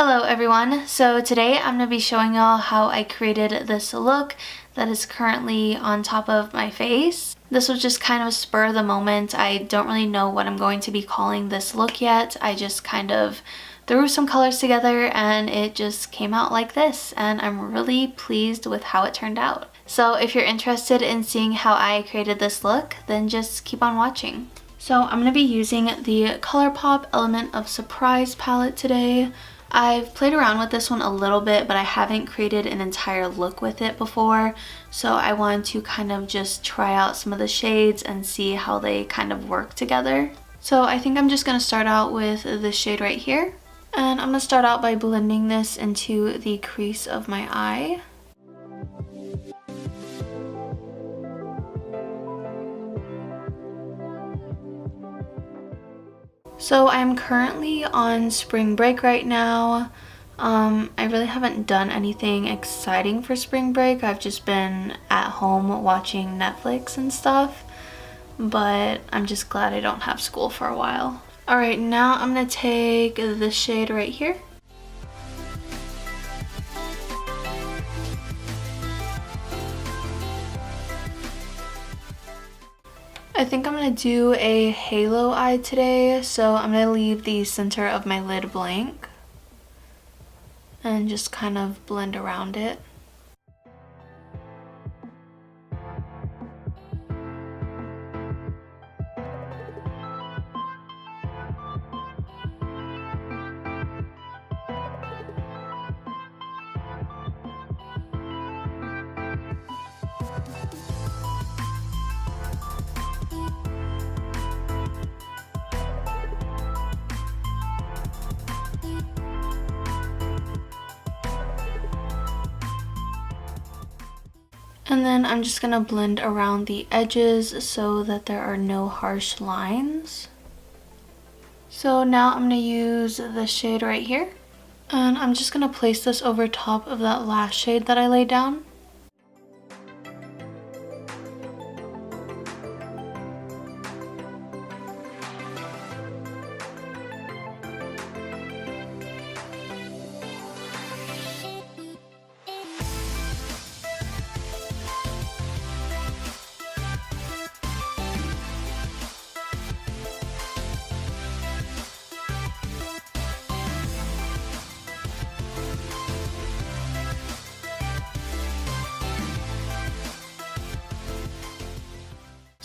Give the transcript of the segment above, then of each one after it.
Hello everyone, so today I'm going to be showing y'all how I created this look that is currently on top of my face. This was just kind of a spur of the moment. I don't really know what I'm going to be calling this look yet. I just kind of threw some colors together and it just came out like this, and I'm really pleased with how it turned out. So if you're interested in seeing how I created this look, then just keep on watching. So I'm going to be using the ColourPop Element of Surprise palette today. I've played around with this one a little bit, but I haven't created an entire look with it before, so I wanted to kind of just try out some of the shades and see how they kind of work together. So I think I'm just going to start out with this shade right here, and I'm going to start out by blending this into the crease of my eye. So I'm currently on spring break right now. I really haven't done anything exciting for spring break. I've just been at home watching Netflix and stuff, but I'm just glad I don't have school for a while. Alright, now I'm gonna take this shade right here. I think I'm going to do a halo eye today, so I'm going to leave the center of my lid blank and just kind of blend around it. And then I'm just going to blend around the edges so that there are no harsh lines. So now I'm going to use this shade right here. And I'm just going to place this over top of that last shade that I laid down.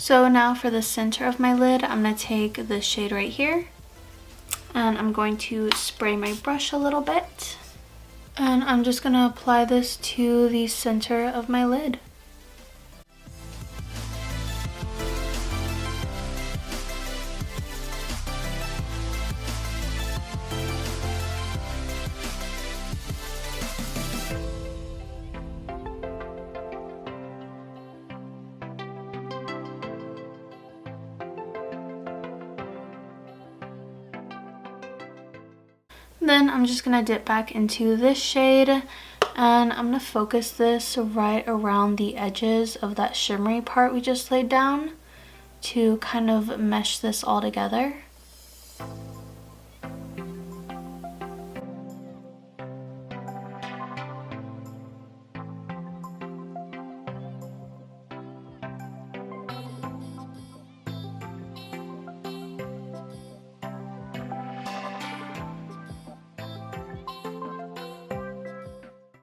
So now for the center of my lid, I'm going to take this shade right here, and I'm going to spray my brush a little bit, and I'm just going to apply this to the center of my lid. Then I'm just going to dip back into this shade, and I'm going to focus this right around the edges of that shimmery part we just laid down to kind of mesh this all together.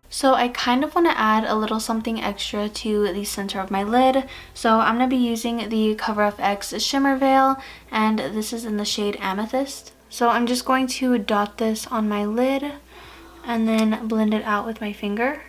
So I kind of want to add a little something extra to the center of my lid. So I'm going to be using the CoverFX Shimmer Veil, and this is in the shade Amethyst. So I'm just going to dot this on my lid and then blend it out with my finger.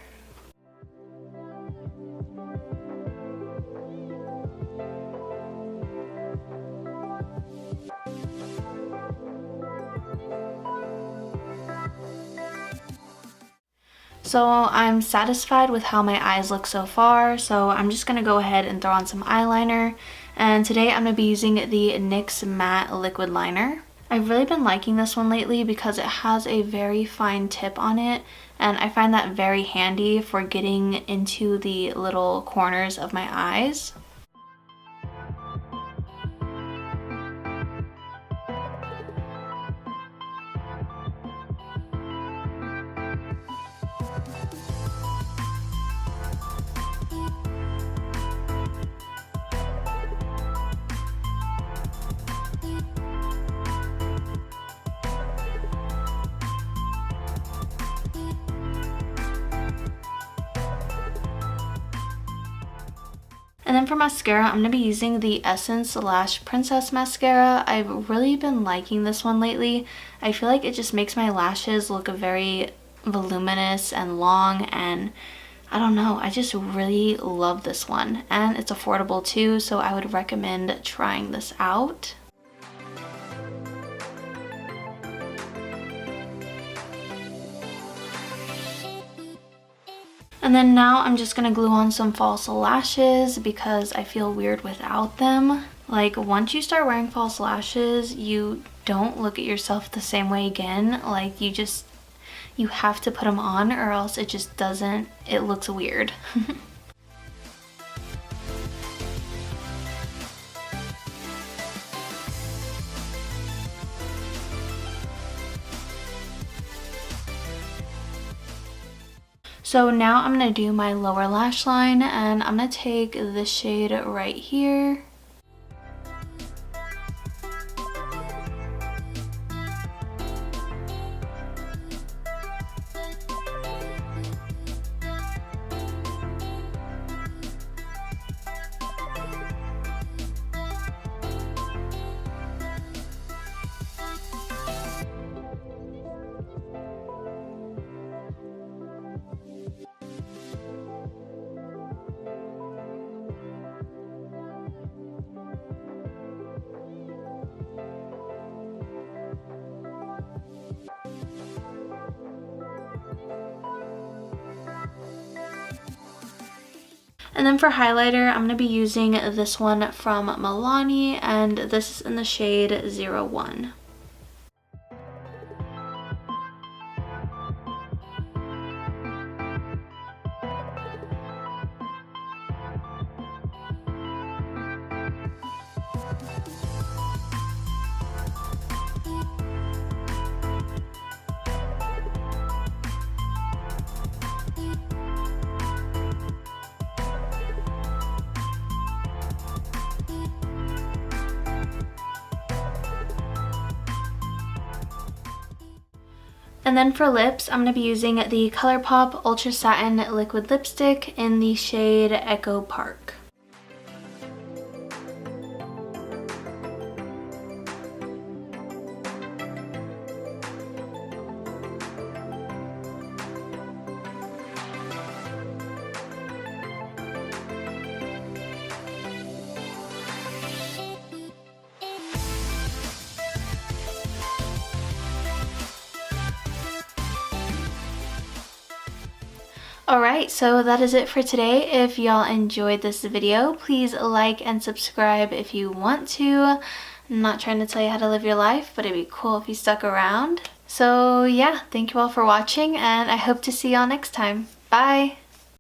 So I'm satisfied with how my eyes look so far, so I'm just going to go ahead and throw on some eyeliner. And today I'm going to be using the NYX Matte Liquid Liner. I've really been liking this one lately because it has a very fine tip on it, and I find that very handy for getting into the little corners of my eyes. And then for mascara, I'm going to be using the Essence Lash Princess Mascara. I've really been liking this one lately. I feel like it just makes my lashes look very voluminous and long, and I don't know, I just really love this one. And it's affordable too, so I would recommend trying this out. And then now I'm just gonna glue on some false lashes because I feel weird without them. Like, once you start wearing false lashes, you don't look at yourself the same way again. Like, you have to put them on or else it just doesn't, it looks weird. So now I'm going to do my lower lash line, and I'm going to take this shade right here. And then for highlighter, I'm going to be using this one from Milani, and this is in the shade 01. And then for lips, I'm going to be using the ColourPop Ultra Satin Liquid Lipstick in the shade Echo Park. Alright, so that is it for today. If y'all enjoyed this video, please like and subscribe if you want to. I'm not trying to tell you how to live your life, but it'd be cool if you stuck around. So yeah, thank you all for watching, and I hope to see y'all next time. Bye!